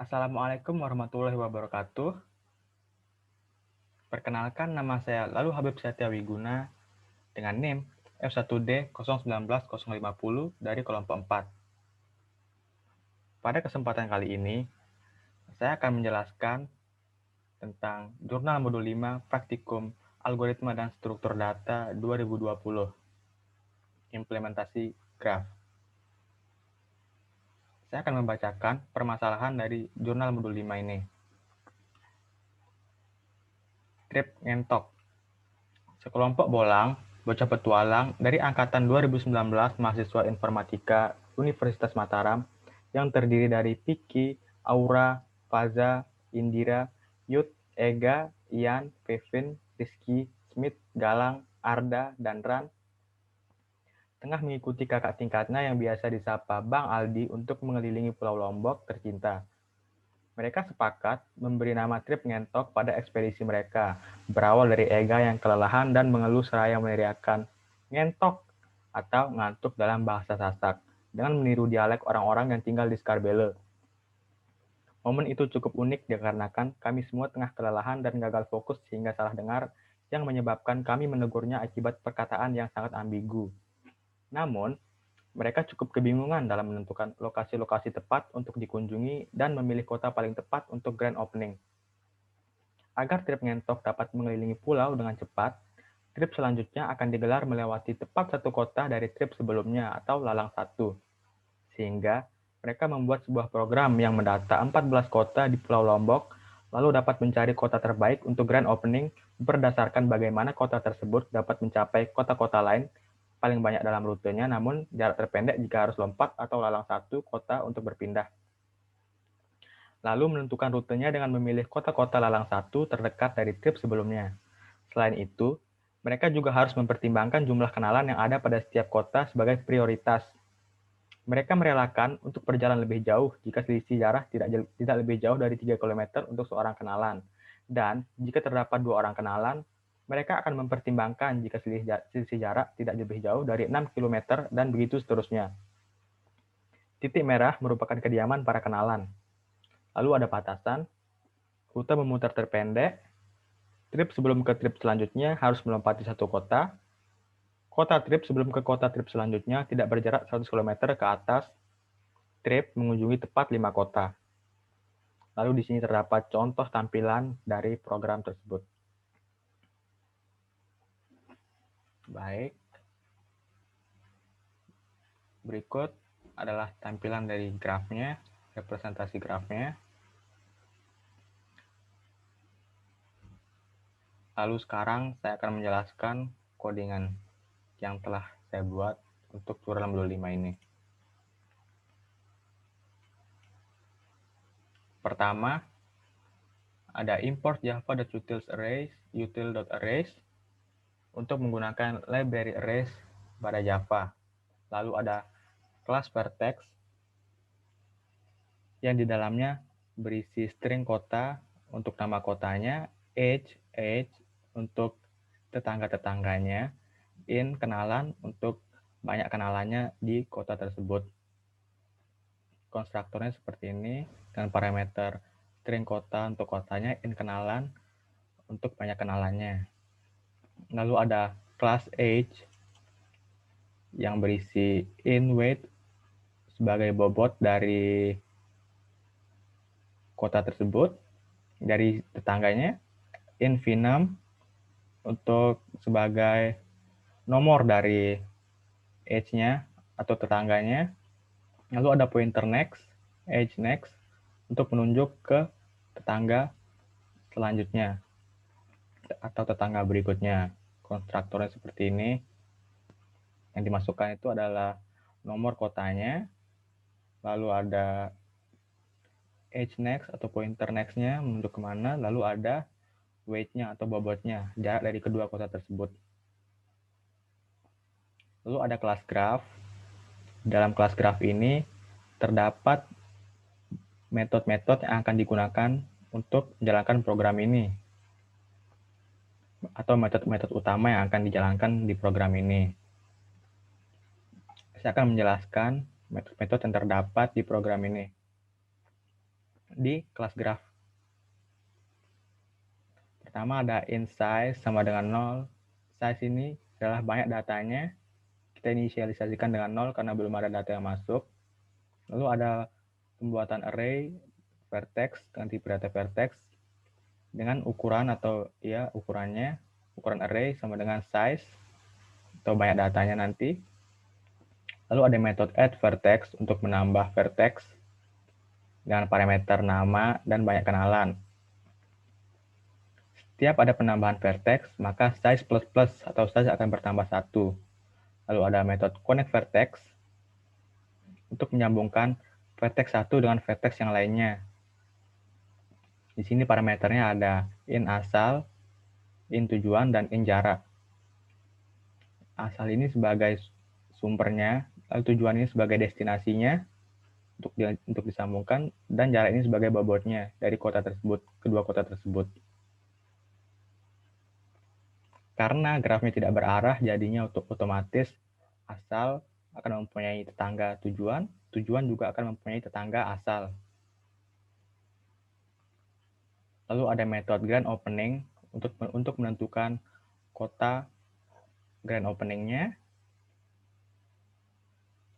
Assalamualaikum warahmatullahi wabarakatuh. Perkenalkan, nama saya Lalu Habib Satya Wiguna dengan NIM F1D 019050 dari kelompok 4. Pada kesempatan kali ini, saya akan menjelaskan tentang Jurnal Modul 5 Praktikum Algoritma dan Struktur Data 2020, Implementasi Graf. Saya akan membacakan permasalahan dari Jurnal Modul 5 ini. Trip ngentok. Sekelompok bolang, bocah petualang dari angkatan 2019 mahasiswa informatika Universitas Mataram yang terdiri dari Piki, Aura, Faza, Indira, Yud, Ega, Ian, Kevin, Rizky, Smith, Galang, Arda, dan Ran tengah mengikuti kakak tingkatnya yang biasa disapa Bang Aldi untuk mengelilingi Pulau Lombok tercinta. Mereka sepakat memberi nama trip ngentok pada ekspedisi mereka, berawal dari Ega yang kelelahan dan mengeluh seraya meneriakkan ngentok atau ngantuk dalam bahasa Sasak, dengan meniru dialek orang-orang yang tinggal di Skarbele. Momen itu cukup unik dikarenakan kami semua tengah kelelahan dan gagal fokus sehingga salah dengar yang menyebabkan kami menegurnya akibat perkataan yang sangat ambigu. Namun, mereka cukup kebingungan dalam menentukan lokasi-lokasi tepat untuk dikunjungi dan memilih kota paling tepat untuk grand opening. Agar trip ngentok dapat mengelilingi pulau dengan cepat, trip selanjutnya akan digelar melewati tepat satu kota dari trip sebelumnya atau Lalang 1. Sehingga mereka membuat sebuah program yang mendata 14 kota di Pulau Lombok, lalu dapat mencari kota terbaik untuk grand opening berdasarkan bagaimana kota tersebut dapat mencapai kota-kota lain paling banyak dalam rutenya, namun jarak terpendek jika harus lompat atau lalang satu kota untuk berpindah. Lalu menentukan rutenya dengan memilih kota-kota lalang satu terdekat dari trip sebelumnya. Selain itu, mereka juga harus mempertimbangkan jumlah kenalan yang ada pada setiap kota sebagai prioritas. Mereka merelakan untuk berjalan lebih jauh jika selisih jarak tidak lebih jauh dari 3 km untuk seorang kenalan. Dan jika terdapat 2 orang kenalan, mereka akan mempertimbangkan jika selisih jarak tidak lebih jauh dari 6 km dan begitu seterusnya. Titik merah merupakan kediaman para kenalan. Lalu ada batasan, rute memutar terpendek, trip sebelum ke trip selanjutnya harus melompati satu kota, kota trip sebelum ke kota trip selanjutnya tidak berjarak 100 km ke atas, trip mengunjungi tepat 5 kota. Lalu di sini terdapat contoh tampilan dari program tersebut. Baik. Berikut adalah tampilan dari grafnya, representasi grafnya. Lalu sekarang saya akan menjelaskan codingan yang telah saya buat untuk Jurnal Modul 5 ini. Pertama, ada import java.utilsArrays, util.arrays untuk menggunakan library arrays pada Java. Lalu ada kelas vertex yang di dalamnya berisi string kota untuk nama kotanya, age untuk tetangga-tetangganya, in kenalan untuk banyak kenalannya di kota tersebut. Konstruktornya seperti ini dengan parameter string kota untuk kotanya, in kenalan untuk banyak kenalannya. Lalu ada class age yang berisi in weight sebagai bobot dari kota tersebut, dari tetangganya, in vinum untuk sebagai nomor dari age-nya atau tetangganya. Lalu ada pointer next, age next untuk menunjuk ke tetangga selanjutnya atau tetangga berikutnya. Konstruktornya seperti ini. Yang dimasukkan itu adalah nomor kotanya, lalu ada age next atau pointer next-nya menunjuk kemana, lalu ada weight-nya atau bobotnya, jarak dari kedua kota tersebut. Lalu ada kelas graph. Dalam kelas graph ini terdapat metode-metode yang akan digunakan untuk menjalankan program ini, atau metode-metode utama yang akan dijalankan di program ini. Saya akan menjelaskan metode-metode yang terdapat di program ini. di kelas graph. Pertama ada int size sama dengan 0. Size ini adalah banyak datanya. Kita inisialisasikan dengan 0 karena belum ada data yang masuk. Lalu ada pembuatan array vertex dengan tipe data vertex dengan ukuran atau ya ukurannya, ukuran array sama dengan size atau banyak datanya nanti. Lalu ada metode add vertex untuk menambah vertex dengan parameter nama dan banyak kenalan. Setiap ada penambahan vertex, maka size plus plus atau size akan bertambah 1. Lalu ada metode connect vertex untuk menyambungkan vertex 1 dengan vertex yang lainnya. Di sini parameternya ada int asal, int tujuan, dan int jarak. Asal ini sebagai sumbernya, lalu tujuan ini sebagai destinasinya untuk disambungkan, dan jarak ini sebagai bobotnya dari kota tersebut, kedua kota tersebut. Karena grafnya tidak berarah, jadinya otomatis asal akan mempunyai tetangga tujuan, tujuan juga akan mempunyai tetangga asal. Lalu ada metode grand opening untuk menentukan kota grand openingnya.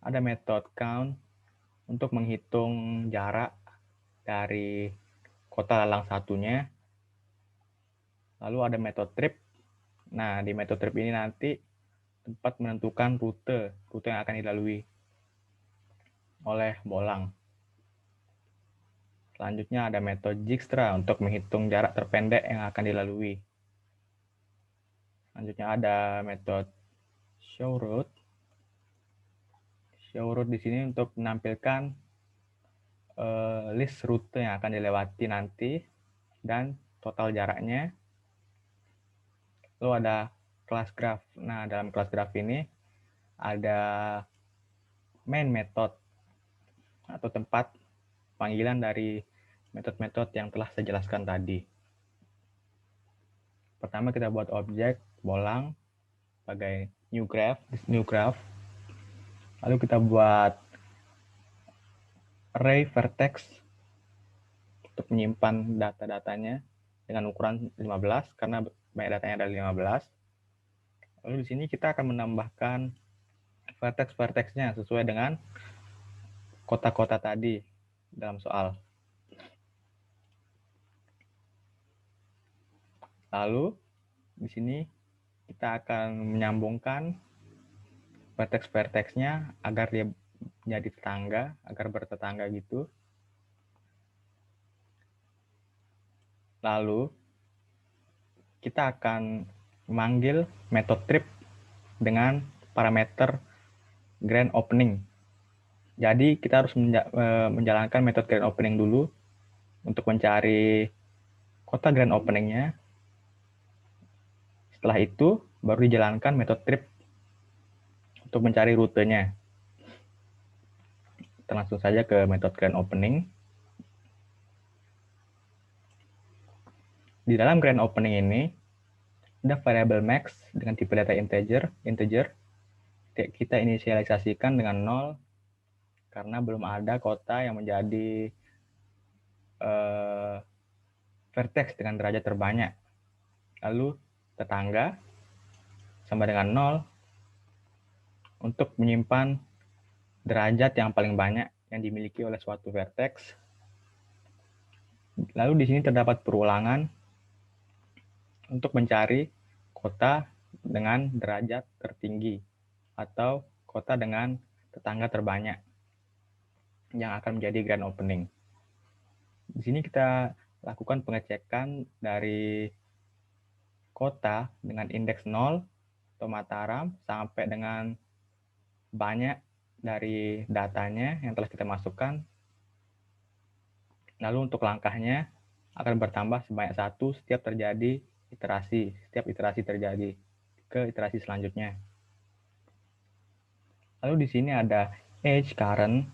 Ada metode count untuk menghitung jarak dari kota lalang satunya. Lalu ada metode trip. Nah, di metode trip ini nanti tempat menentukan rute yang akan dilalui oleh bolang. Selanjutnya ada metode Dijkstra untuk menghitung jarak terpendek yang akan dilalui. Selanjutnya ada metode showroute. Showroute di sini untuk menampilkan list rute yang akan dilewati nanti dan total jaraknya. Lalu ada class graph. Nah, dalam class graph ini ada main method atau tempat panggilan dari metode-metode yang telah saya jelaskan tadi. Pertama kita buat objek bolang sebagai new graph. Lalu kita buat array vertex untuk menyimpan data-datanya dengan ukuran 15 karena banyak datanya ada 15. Lalu di sini kita akan menambahkan vertex-vertexnya sesuai dengan kota-kota tadi dalam soal. Lalu di sini kita akan menyambungkan vertex-vertexnya agar dia menjadi tetangga, agar bertetangga gitu. Lalu kita akan memanggil metode trip dengan parameter grand opening. Jadi kita harus menjalankan metode grand opening dulu untuk mencari kota grand openingnya. Setelah itu baru dijalankan metode trip untuk mencari rutenya. Kita langsung saja ke metode grand opening. Di dalam grand opening ini ada variabel max dengan tipe data integer. Kita inisialisasikan dengan 0 karena belum ada kota yang menjadi vertex dengan derajat terbanyak. Lalu tetangga sama dengan 0 untuk menyimpan derajat yang paling banyak yang dimiliki oleh suatu vertex. Lalu di sini terdapat perulangan untuk mencari kota dengan derajat tertinggi atau kota dengan tetangga terbanyak yang akan menjadi grand opening. Di sini kita lakukan pengecekan dari kota dengan indeks 0 atau Mataram sampai dengan banyak dari datanya yang telah kita masukkan. Lalu untuk langkahnya akan bertambah sebanyak 1 setiap terjadi iterasi, setiap iterasi terjadi ke iterasi selanjutnya. Lalu di sini ada edge current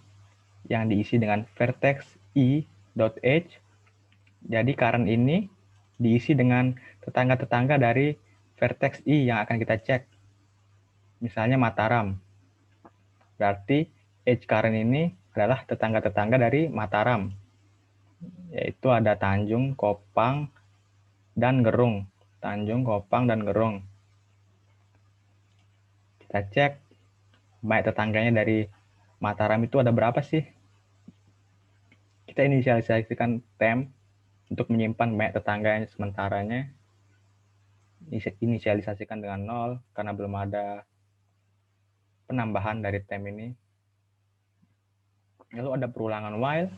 yang diisi dengan vertex i.edge. Jadi current ini diisi dengan tetangga-tetangga dari vertex i yang akan kita cek. Misalnya Mataram. Berarti edge current ini adalah tetangga-tetangga dari Mataram. yaitu ada Tanjung, Kopang, dan Gerung. Tanjung, Kopang, dan Gerung. Kita cek banyak tetangganya dari Mataram itu ada berapa sih? Kita inisialisasikan tem untuk menyimpan banyak tetangganya sementaranya. Inisialisasikan dengan 0 karena belum ada penambahan dari tem ini. Lalu ada perulangan while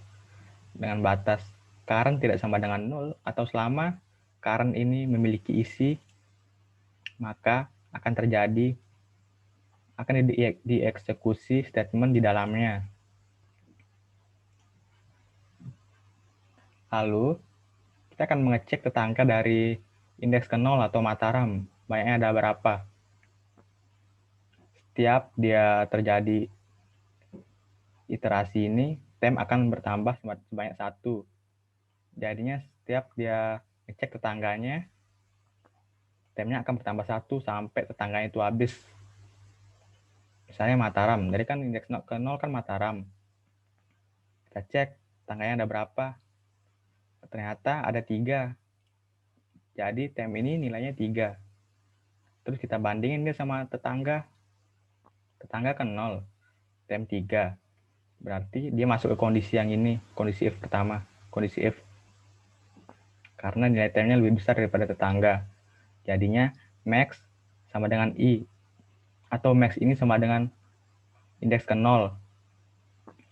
dengan batas current tidak sama dengan 0 atau selama current ini memiliki isi, maka akan dieksekusi statement di dalamnya. Lalu kita akan mengecek tetangga dari indeks ke 0 atau Mataram. Banyaknya ada berapa? Setiap dia terjadi iterasi ini, tem akan bertambah sebanyak 1. Jadinya setiap dia ngecek tetangganya, temnya akan bertambah 1 sampai tetangganya itu habis. Misalnya Mataram, jadi kan indeks ke 0 kan Mataram. Kita cek tetangganya ada berapa. Ternyata ada 3. Jadi tem ini nilainya 3. Terus kita bandingin dia sama tetangga. Tetangga kan 0, tem 3. Berarti dia masuk ke kondisi yang ini, kondisi if pertama, kondisi if. Karena nilai temnya lebih besar daripada tetangga. Jadinya max sama dengan i. Atau max ini sama dengan indeks ke 0.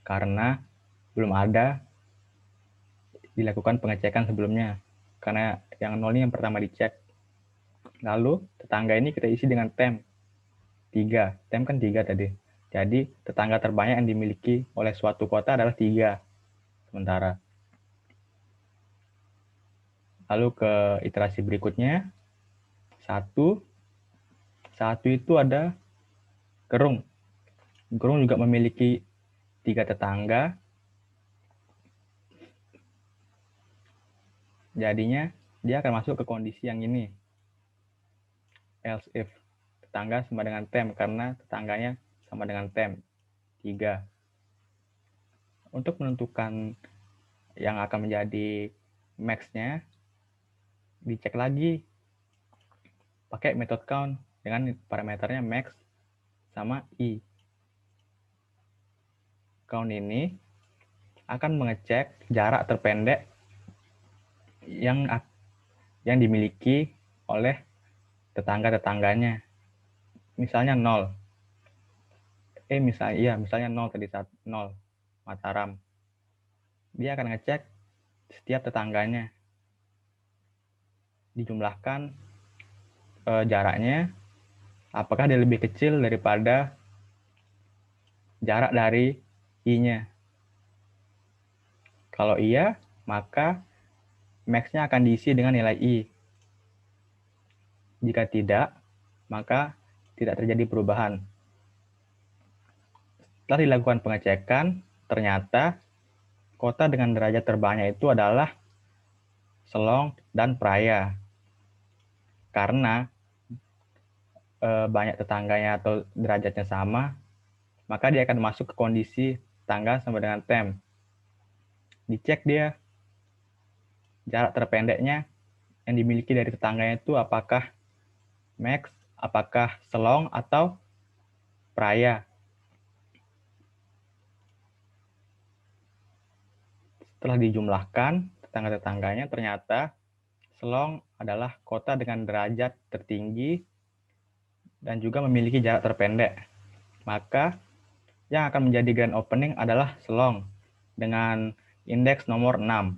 Karena belum ada dilakukan pengecekan sebelumnya. Karena yang 0 ini yang pertama dicek. Lalu tetangga ini kita isi dengan tem 3. Tem kan 3 tadi. Jadi tetangga terbanyak yang dimiliki oleh suatu kota adalah 3 sementara. Lalu ke iterasi berikutnya. 1 itu ada Gerung. Gerung juga memiliki 3 tetangga. Jadinya dia akan masuk ke kondisi yang ini. Else if. Tetangga sama dengan tem karena tetangganya sama dengan tem 3. Untuk menentukan yang akan menjadi max-nya, dicek lagi pakai method count dengan parameternya max sama i. Count ini akan mengecek jarak terpendek yang dimiliki oleh tetangga-tetangganya. Misalnya 0. Misalnya 0 tadi 0 Mataram. Dia akan ngecek setiap tetangganya. Dijumlahkan jaraknya, apakah dia lebih kecil daripada jarak dari i-nya. Kalau iya, maka max-nya akan diisi dengan nilai i. Jika tidak, maka tidak terjadi perubahan. Setelah dilakukan pengecekan, ternyata kota dengan derajat terbanyak itu adalah Selong dan Praia. Karena banyak tetangganya atau derajatnya sama, maka dia akan masuk ke kondisi tetangga sama dengan tem. Dicek dia jarak terpendeknya yang dimiliki dari tetangganya itu apakah max, apakah Selong, atau Praia. Setelah dijumlahkan tetangga-tetangganya, ternyata Selong adalah kota dengan derajat tertinggi dan juga memiliki jarak terpendek. Maka yang akan menjadi grand opening adalah Selong dengan indeks nomor 6.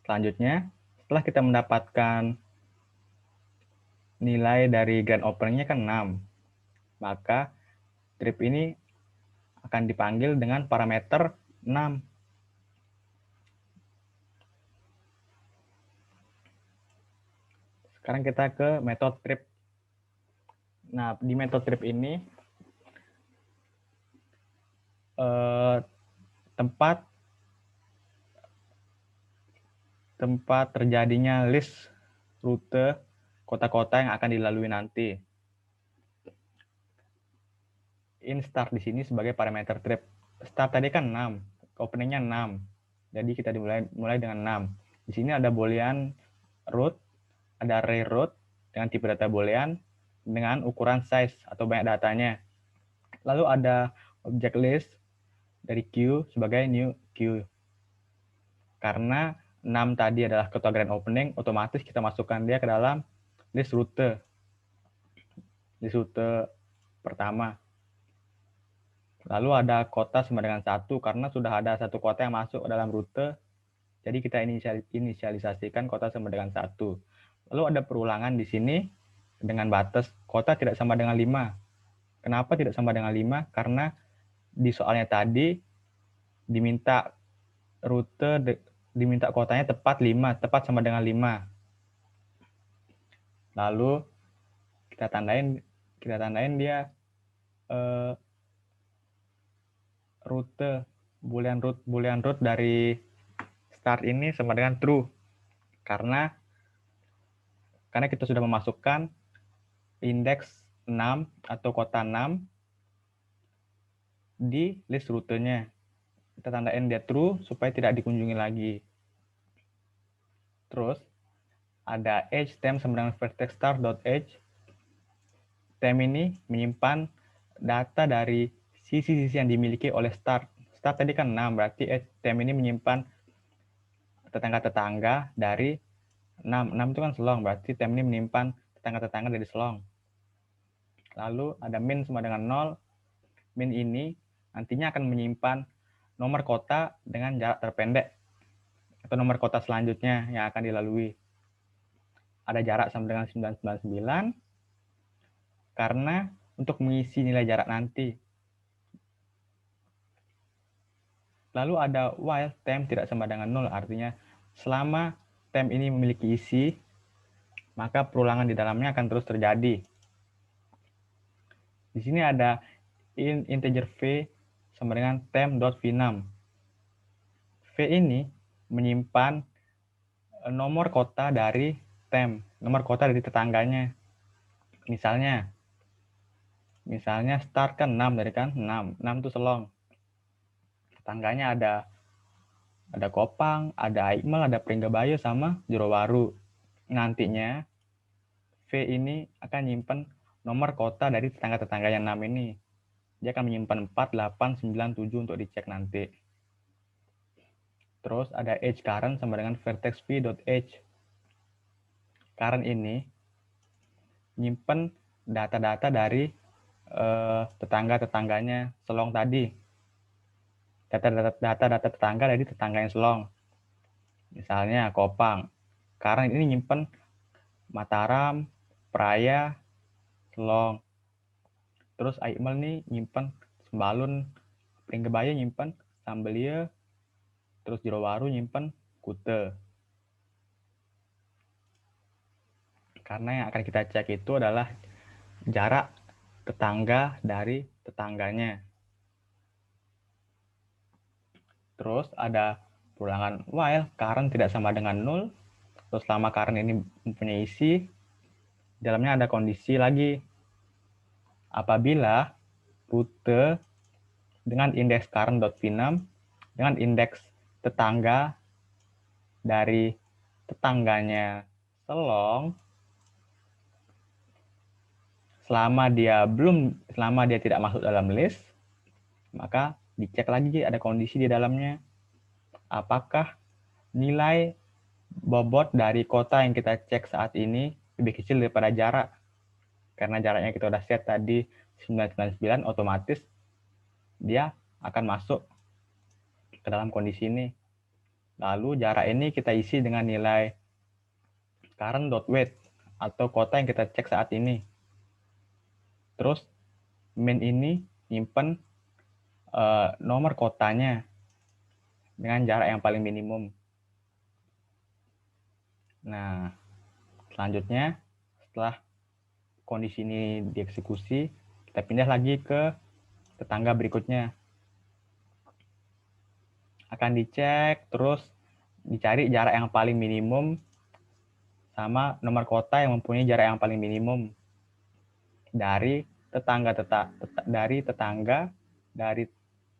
Selanjutnya, setelah kita mendapatkan nilai dari grand openingnya kan 6, maka trip ini akan dipanggil dengan parameter 6. Sekarang kita ke metode trip. Nah, di metode trip ini tempat terjadinya list rute kota-kota yang akan dilalui nanti. In start di sini sebagai parameter trip. Start tadi kan 6. openingnya 6. Jadi kita mulai dengan 6. Di sini ada boolean root, ada array root dengan tipe data boolean dengan ukuran size atau banyak datanya. Lalu ada object list dari queue sebagai new queue. Karena 6 tadi adalah ketua grand opening, otomatis kita masukkan dia ke dalam list rute pertama. Lalu ada kota sama dengan 1, karena sudah ada satu kota yang masuk ke dalam rute, jadi kita inisialisasikan kota sama dengan 1. Lalu ada perulangan di sini dengan batas kota tidak sama dengan 5. Kenapa tidak sama dengan 5? Karena di soalnya tadi diminta kotanya tepat 5, tepat sama dengan 5. Lalu kita tandain dia boolean root dari start ini sama dengan true. Karena kita sudah memasukkan indeks 6 atau kota 6 di list rutenya. Kita tandain dia true supaya tidak dikunjungi lagi. Terus ada age temp sama dengan vertex start.age. Temp ini menyimpan data dari sisi-sisi yang dimiliki oleh start. Start tadi kan 6, berarti temp ini menyimpan tetangga-tetangga dari 6. 6 itu kan selong, berarti temp ini menyimpan tetangga-tetangga dari selong. Lalu ada min sama dengan 0. Min ini nantinya akan menyimpan nomor kota dengan jarak terpendek atau nomor kota selanjutnya yang akan dilalui. Ada jarak sama dengan 999 karena untuk mengisi nilai jarak nanti. Lalu ada while temp tidak sama dengan 0, artinya selama temp ini memiliki isi, maka perulangan di dalamnya akan terus terjadi. Di sini ada integer v sama dengan temp.v6. V ini menyimpan nomor kota dari temp, nomor kota dari tetangganya. Misalnya start kan 6 dari kan 6 itu selong. Tetangganya ada Kopang, ada Aikmal, ada Pringgabayu sama Jorowaru. Nantinya V ini akan nyimpen nomor kota dari tetangga-tetangga yang 6 ini. Dia akan menyimpan 4, 8, 9, 7 untuk dicek nanti. Terus ada age current sama dengan vertex v.age. Current ini nyimpen data-data dari tetangga-tetangganya selong tadi. Data-data tetangga dari tetangga yang selong. Misalnya Kopang. Current ini nyimpen Mataram, Praia, Selong. Terus Aikmal nih nyimpen Sembalun, Pringgebaya nyimpen Sambelia, terus Jorowaru nyimpen Kute. Karena yang akan kita cek itu adalah jarak tetangga dari tetangganya. Terus ada perulangan while current tidak sama dengan 0. Terus selama current ini mempunyai isi, dalamnya ada kondisi lagi. Apabila rute dengan indeks current.v6 dengan indeks tetangga dari tetangganya selong, selama dia tidak masuk dalam list, maka dicek lagi ada kondisi di dalamnya. Apakah nilai bobot dari kota yang kita cek saat ini lebih kecil daripada jarak? Karena jaraknya kita udah set tadi 999, otomatis dia akan masuk ke dalam kondisi ini. Lalu jarak ini kita isi dengan nilai current.weight atau kota yang kita cek saat ini. Terus min ini nyimpen nomor kotanya dengan jarak yang paling minimum. Nah, selanjutnya setelah kondisi ini dieksekusi, kita pindah lagi ke tetangga berikutnya. Akan dicek, terus dicari jarak yang paling minimum sama nomor kota yang mempunyai jarak yang paling minimum dari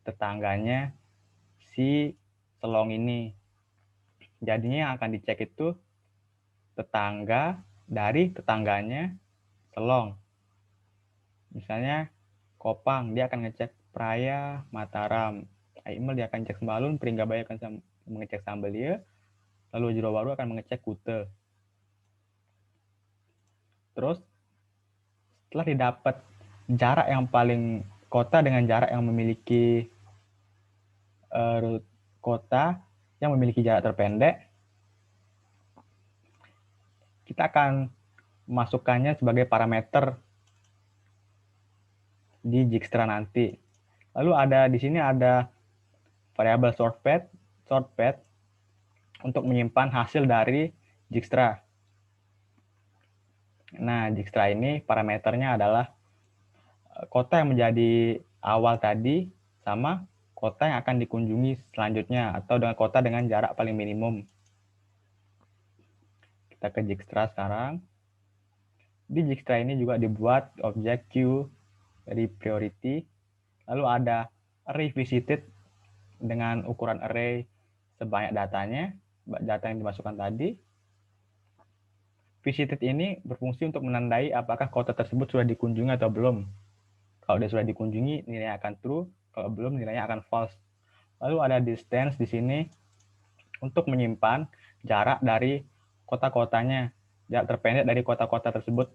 tetangganya si selong ini. Jadinya yang akan dicek itu tetangga dari tetangganya selong. Misalnya Kopang, dia akan ngecek Praya, Mataram. Aimel dia akan cek Sembalun, Pringgabaya akan mengecek Sambelia, lalu Jero Baru akan mengecek Kute. Terus setelah didapat jarak yang paling kota dengan jarak yang memiliki kota yang memiliki jarak terpendek, kita akan memasukkannya sebagai parameter di Dijkstra nanti. Lalu di sini ada variabel shortpath untuk menyimpan hasil dari Dijkstra. Nah, Dijkstra ini parameternya adalah kota yang menjadi awal tadi sama kota yang akan dikunjungi selanjutnya atau dengan kota dengan jarak paling minimum. Kita ke Dijkstra sekarang. Di Dijkstra ini juga dibuat objek queue dari priority. Lalu ada array visited dengan ukuran array sebanyak datanya, data yang dimasukkan tadi. Visited ini berfungsi untuk menandai apakah kota tersebut sudah dikunjungi atau belum. Kalau dia sudah dikunjungi, nilainya akan true. Kalau belum, nilainya akan false. Lalu ada distance di sini untuk menyimpan jarak dari kota-kotanya, jarak terpendek dari kota-kota tersebut.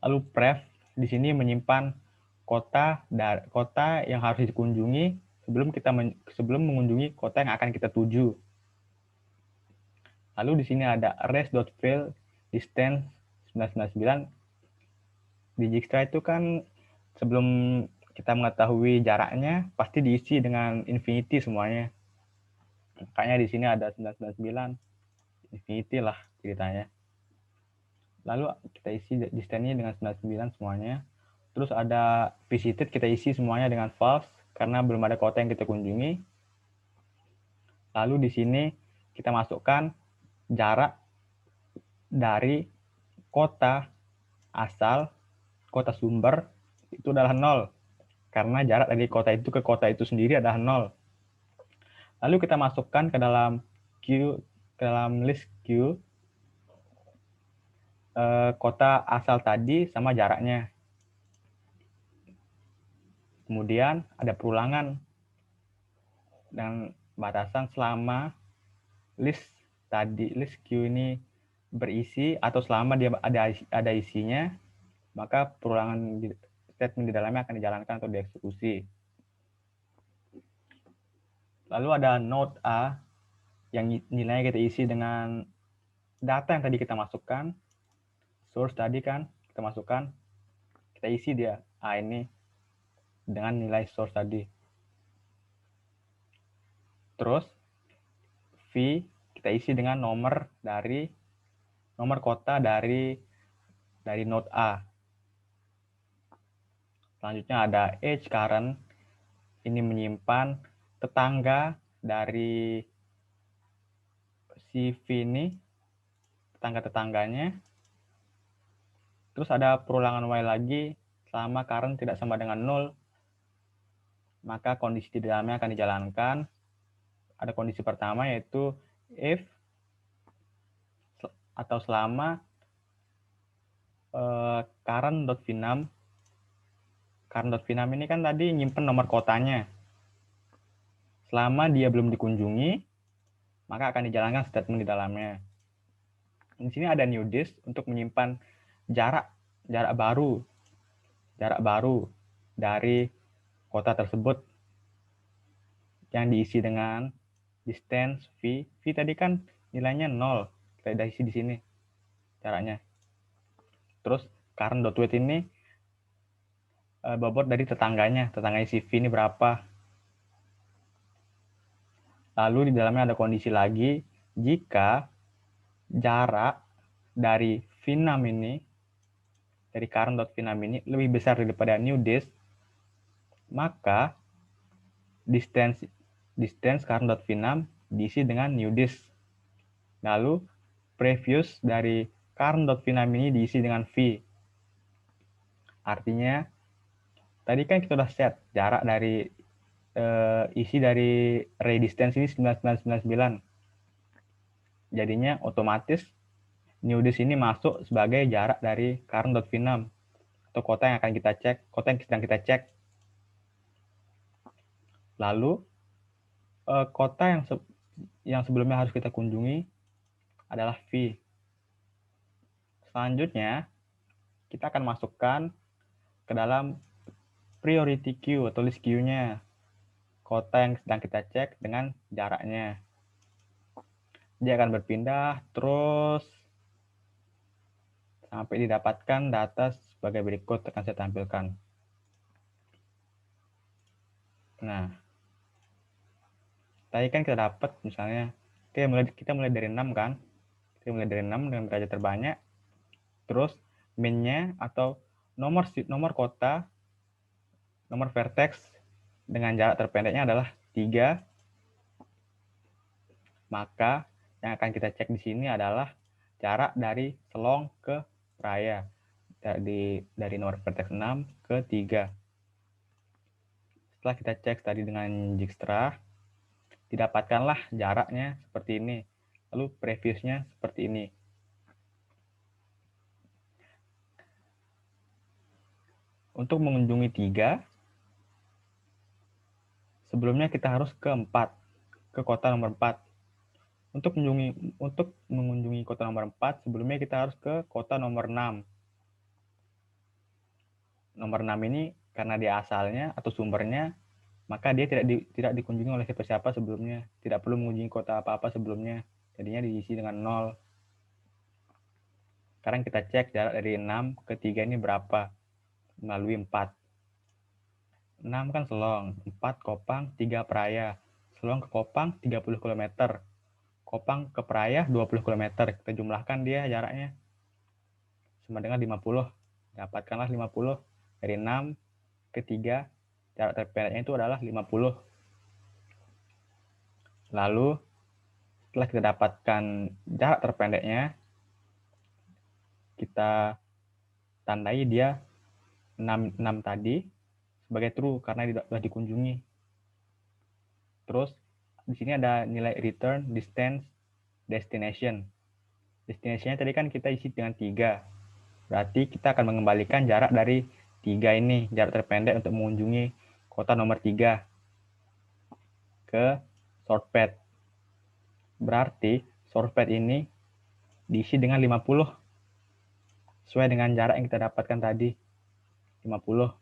Lalu pref di sini menyimpan kota yang harus dikunjungi sebelum mengunjungi kota yang akan kita tuju. Lalu di sini ada res.fill distance 999. Di Dijkstra itu kan sebelum kita mengetahui jaraknya pasti diisi dengan infinity semuanya. Makanya di sini ada 999 infinity lah ceritanya. Lalu kita isi distance-nya dengan 99 semuanya. Terus ada visited kita isi semuanya dengan false karena belum ada kota yang kita kunjungi. Lalu di sini kita masukkan jarak dari kota asal, kota sumber itu adalah 0. Karena jarak dari kota itu ke kota itu sendiri adalah 0. Lalu kita masukkan ke dalam list queue kota asal tadi sama jaraknya. Kemudian ada perulangan dan batasan selama list queue ini berisi atau selama dia ada isinya, maka perulangan statement di dalamnya akan dijalankan atau dieksekusi. Lalu ada node A yang nilainya kita isi dengan data yang tadi kita masukkan. Source tadi kan kita masukkan, kita isi dia A ini dengan nilai source tadi. Terus V kita isi dengan nomor kota dari node A. Selanjutnya ada edge current, ini menyimpan tetangga dari si V ini, tetangga-tetangganya. Terus ada perulangan Y lagi, selama current tidak sama dengan 0, maka kondisi di dalamnya akan dijalankan. Ada kondisi pertama yaitu if atau selama current.vinum. Current.vinum ini kan tadi nyimpen nomor kotanya. Selama dia belum dikunjungi, maka akan dijalankan statement di dalamnya. Di sini ada new disk untuk menyimpan jarak baru dari kota tersebut yang diisi dengan distance V. V tadi kan nilainya 0. Kita udah isi di sini jaraknya. Terus current.wait ini bobot dari tetangga si V ini berapa. Lalu di dalamnya ada kondisi lagi, jika jarak dari vinum ini, dari current.vinum ini lebih besar daripada new disk, maka distance current.vinum diisi dengan new disk. Lalu previous dari current.vinum ini diisi dengan V. Artinya tadi kan kita sudah set jarak dari isi dari ray distance ini 9999. Jadinya otomatis nudis ini masuk sebagai jarak dari current.v6 atau kota yang akan kita cek, kota yang sedang kita cek. Lalu kota yang sebelumnya harus kita kunjungi adalah V. Selanjutnya kita akan masukkan ke dalam priority queue atau list queue-nya kota yang sedang kita cek dengan jaraknya. Dia akan berpindah terus sampai didapatkan data sebagai berikut akan saya tampilkan. Nah, tadi kan kita dapat misalnya, kita mulai dari 6 kan? Kita mulai dari 6 dengan derajat terbanyak. Terus min-nya atau nomor kota, nomor vertex dengan jarak terpendeknya adalah 3. Maka yang akan kita cek di sini adalah jarak dari Selong ke Raya. Dari nomor vertex 6 ke 3. Setelah kita cek tadi dengan Dijkstra, didapatkanlah jaraknya seperti ini. Lalu previousnya seperti ini. Untuk mengunjungi 3, sebelumnya kita harus ke 4, ke kota nomor 4. Untuk mengunjungi kota nomor 4, sebelumnya kita harus ke kota nomor 6. Nomor 6 ini karena dia asalnya atau sumbernya, maka dia tidak dikunjungi oleh siapa-siapa sebelumnya. Tidak perlu mengunjungi kota apa-apa sebelumnya. Jadinya diisi dengan 0. Sekarang kita cek jarak dari 6 ke 3 ini berapa. Melalui 4. 6 kan Selong, 4 Kopang, 3 Praia. Selong ke Kopang 30 km. Kopang ke Praia 20 km. Kita jumlahkan dia jaraknya sama dengan 50. Dapatkanlah 50 dari 6 ke 3. Jarak terpendeknya itu adalah 50. Lalu setelah kita dapatkan jarak terpendeknya, kita tandai dia 6 tadi sebagai true karena sudah dikunjungi. Terus di sini ada nilai return, distance, destination. Destination-nya tadi kan kita isi dengan 3. Berarti kita akan mengembalikan jarak dari 3 ini, jarak terpendek untuk mengunjungi kota nomor 3 ke sort path. Berarti sort path ini diisi dengan 50 sesuai dengan jarak yang kita dapatkan tadi, 50.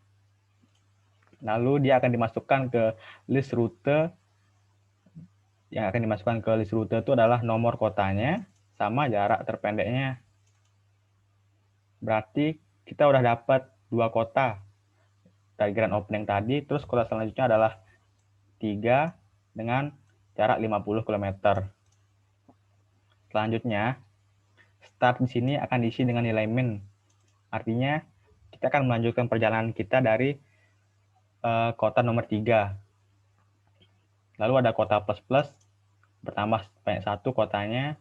Lalu dia akan dimasukkan ke list rute. Yang akan dimasukkan ke list rute itu adalah nomor kotanya sama jarak terpendeknya. Berarti kita udah dapat 2 kota dari grand opening tadi. Terus kota selanjutnya adalah 3 dengan jarak 50 km. Selanjutnya, start di sini akan diisi dengan nilai min. Artinya, kita akan melanjutkan perjalanan kita dari kota nomor 3. Lalu ada kota plus-plus, bertambah banyak 1 kotanya,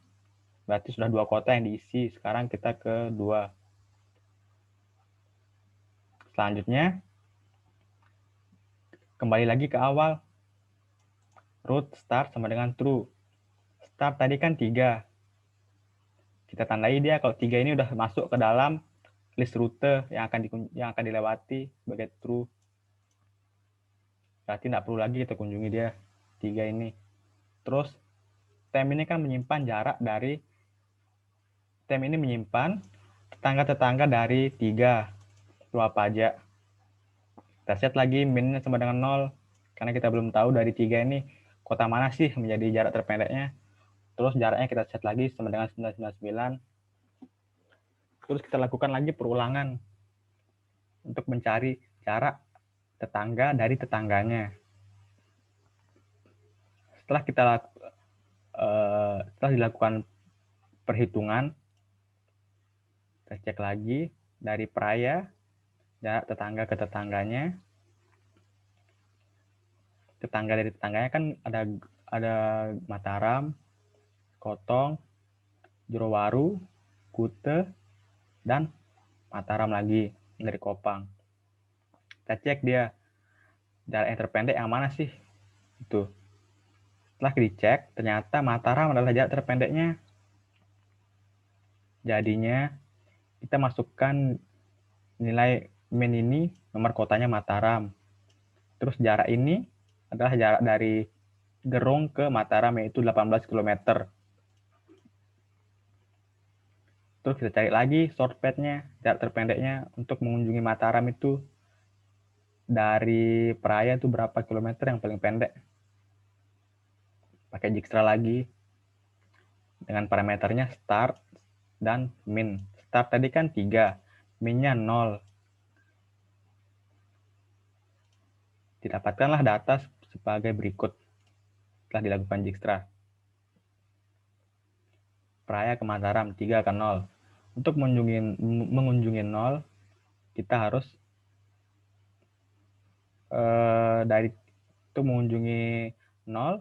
berarti sudah 2 kota yang diisi. Sekarang kita ke 2. Selanjutnya, kembali lagi ke awal. Root start sama dengan true. Start tadi kan 3. Kita tandai dia kalau 3 ini udah masuk ke dalam list rute yang akan dilewati sebagai true. Berarti tidak perlu lagi kita kunjungi dia 3 ini. Terus tem ini kan menyimpan jarak dari tetangga-tetangga dari 3. Itu apa aja. Kita set lagi minnya sama dengan 0 karena kita belum tahu dari 3 ini kota mana sih menjadi jarak terpendeknya. Terus jaraknya kita set lagi sama dengan 999. Terus kita lakukan lagi perulangan untuk mencari jarak tetangga dari tetangganya. Setelah dilakukan perhitungan, kita cek lagi dari Praia, jarak tetangga ke tetangganya. Tetangga dari tetangganya kan ada Mataram, Kotong, Jorowaru, Kute, dan Mataram lagi dari Kopang. Kita cek dia jarak yang terpendek yang mana sih? Itu. Setelah dicek, ternyata Mataram adalah jarak terpendeknya. Jadinya kita masukkan nilai min ini, nomor kotanya Mataram. Terus jarak ini adalah jarak dari Gerung ke Mataram, yaitu 18 km. Terus kita cari lagi short path-nya, jarak terpendeknya untuk mengunjungi Mataram itu dari Praia itu berapa kilometer yang paling pendek. Pakai Dijkstra lagi dengan parameternya start dan min. Start tadi kan 3, min-nya 0. Didapatkanlah data sebagai berikut setelah dilakukan Dijkstra. Praia ke Mataram 3 ke 0. Untuk mengunjungi 0, kita harus dari itu mengunjungi 0,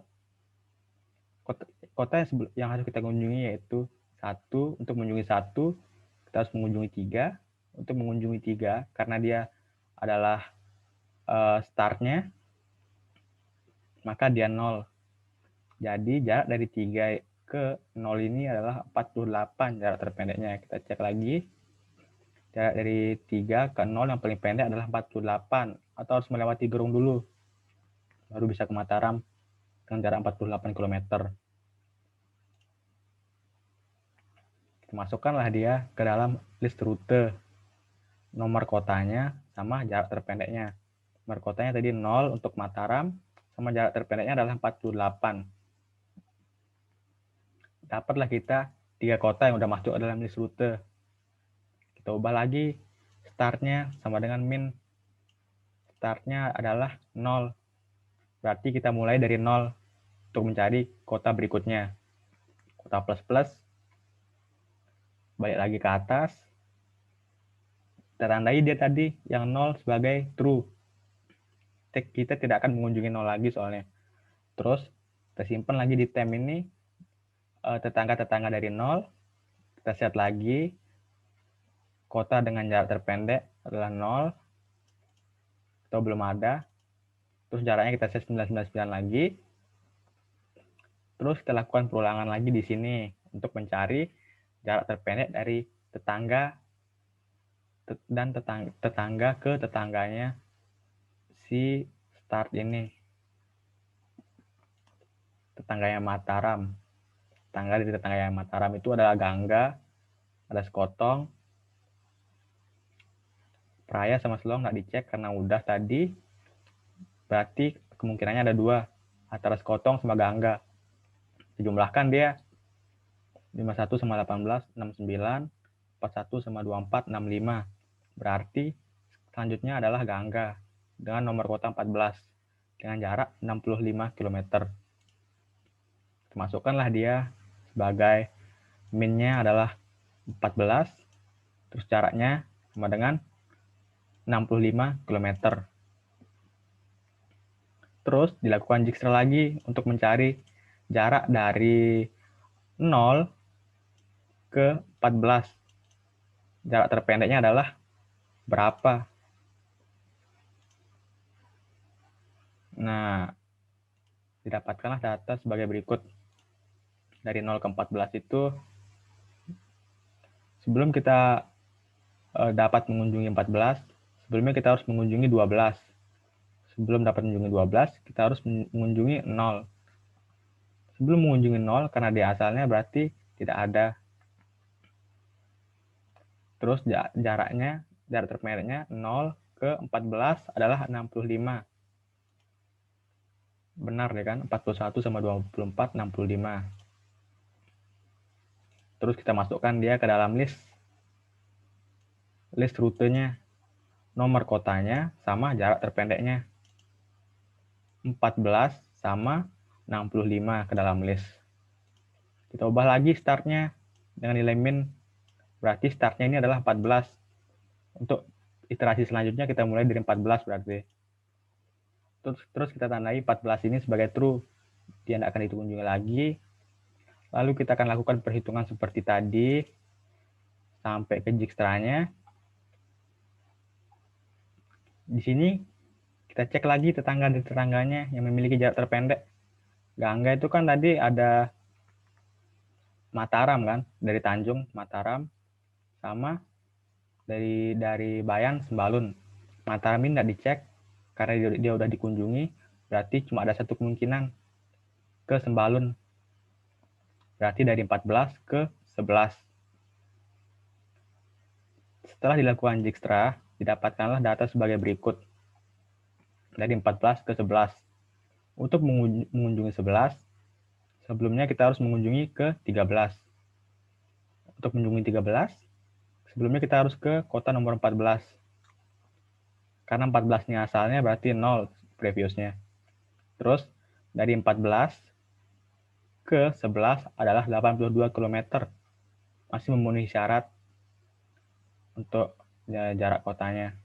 kota yang harus kita kunjungi yaitu 1. Untuk mengunjungi 1, kita harus mengunjungi 3. Untuk mengunjungi 3, karena dia adalah startnya, maka dia 0. Jadi jarak dari 3 ke 0 ini adalah 48 jarak terpendeknya. Kita cek lagi. Jarak dari 3 ke 0 yang paling pendek adalah 48. Atau harus melewati Gerung dulu. Baru bisa ke Mataram dengan jarak 48 km. Kita masukkanlah dia ke dalam list rute. Nomor kotanya sama jarak terpendeknya. Nomor kotanya tadi 0 untuk Mataram, sama jarak terpendeknya adalah 48. Dapatlah kita 3 kota yang udah masuk ke dalam list rute. Kita ubah lagi startnya sama dengan min. Startnya adalah 0. Berarti kita mulai dari 0 untuk mencari kota berikutnya. Kota plus-plus. Balik lagi ke atas. Kita tandai dia tadi yang 0 sebagai true. Kita tidak akan mengunjungi 0 lagi soalnya. Terus kita simpan lagi di tab ini tetangga-tetangga dari 0. Kita set lagi kota dengan jarak terpendek adalah 0 atau belum ada. Terus jaraknya kita set 999 lagi. Terus kita lakukan perulangan lagi di sini untuk mencari jarak terpendek dari tetangga dan tetangga ke tetangganya si start ini. Tetangganya Mataram. Tetangga dari tetangganya Mataram itu adalah Gangga, ada Sekotong, Praia sama Selong nggak dicek karena udah tadi. Berarti kemungkinannya ada 2 antara Sekotong sama Gangga. Dijumlahkan dia 51 sama 18, 69, 41 sama 24, 65. Berarti selanjutnya adalah Gangga dengan nomor kota 14 dengan jarak 65 km. Masukkanlah dia sebagai min-nya adalah 14, terus jaraknya sama dengan 65 km. Terus dilakukan Dijkstra lagi untuk mencari jarak dari 0 ke 14. Jarak terpendeknya adalah berapa? Nah, didapatkanlah data sebagai berikut. Dari 0 ke 14 itu, sebelum kita dapat mengunjungi 14, sebelumnya kita harus mengunjungi 12. Sebelum dapat mengunjungi 12, kita harus mengunjungi 0. Sebelum mengunjungi 0, karena dia asalnya berarti tidak ada. Terus jarak terpendeknya 0 ke 14 adalah 65. Benar deh kan? 41 sama 24, 65. Terus kita masukkan dia ke dalam list rutenya. Nomor kotanya sama jarak terpendeknya. 14 sama 65 ke dalam list. Kita ubah lagi startnya dengan nilai min. Berarti startnya ini adalah 14. Untuk iterasi selanjutnya kita mulai dari 14 berarti. Terus kita tandai 14 ini sebagai true. Dia tidak akan dikunjungi lagi. Lalu kita akan lakukan perhitungan seperti tadi sampai ke Dijkstranya. Di sini Kita cek lagi tetangganya yang memiliki jarak terpendek. Gangga itu kan tadi ada Mataram kan, dari Tanjung Mataram, sama dari Bayan Sembalun. Mataram ini tidak dicek karena dia udah dikunjungi, berarti cuma ada satu kemungkinan, ke Sembalun. Berarti dari 14 ke 11. Setelah dilakukan Dijkstra, didapatkanlah data sebagai berikut. Dari 14 ke 11. Untuk mengunjungi 11, sebelumnya kita harus mengunjungi ke 13. Untuk mengunjungi 13, sebelumnya kita harus ke kota nomor 14. Karena 14-nya asalnya berarti 0 previousnya. Terus dari 14 ke 11 adalah 82 km. Masih memenuhi syarat untuk jarak kotanya.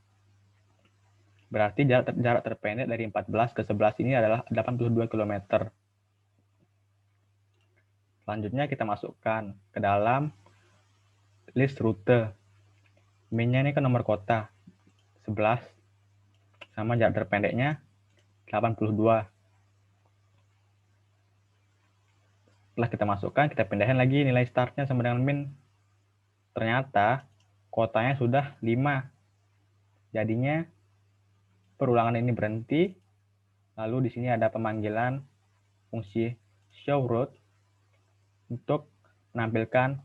Berarti jarak terpendek dari 14 ke 11 ini adalah 82 km. Selanjutnya kita masukkan ke dalam list rute. Min-nya ini kan nomor kota 11 sama jarak terpendeknya 82. Setelah kita masukkan, kita pindahin lagi nilai startnya sama dengan min. Ternyata kotanya sudah 5. Jadinya perulangan ini berhenti. Lalu di sini ada pemanggilan fungsi show route untuk menampilkan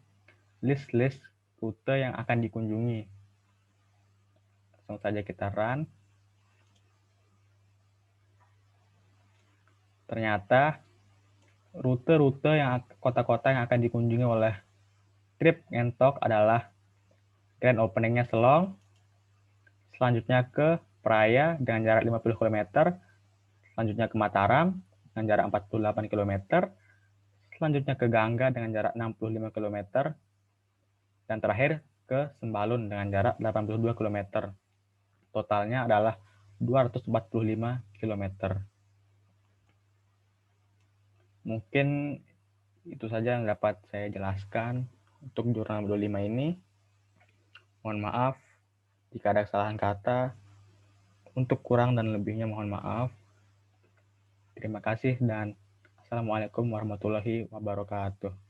list-list rute yang akan dikunjungi. Langsung saja kita run. Ternyata rute-rute yang kota-kota yang akan dikunjungi oleh Trip Ngentok adalah grand opening-nya Selong, selanjutnya ke Praia dengan jarak 50 km, selanjutnya ke Mataram dengan jarak 48 km, selanjutnya ke Gangga dengan jarak 65 km, dan terakhir ke Sembalun dengan jarak 82 km. Totalnya adalah 245 km. Mungkin itu saja yang dapat saya jelaskan untuk jurnal 25 ini. Mohon maaf jika ada kesalahan kata. Untuk kurang dan lebihnya mohon maaf. Terima kasih dan Assalamualaikum warahmatullahi wabarakatuh.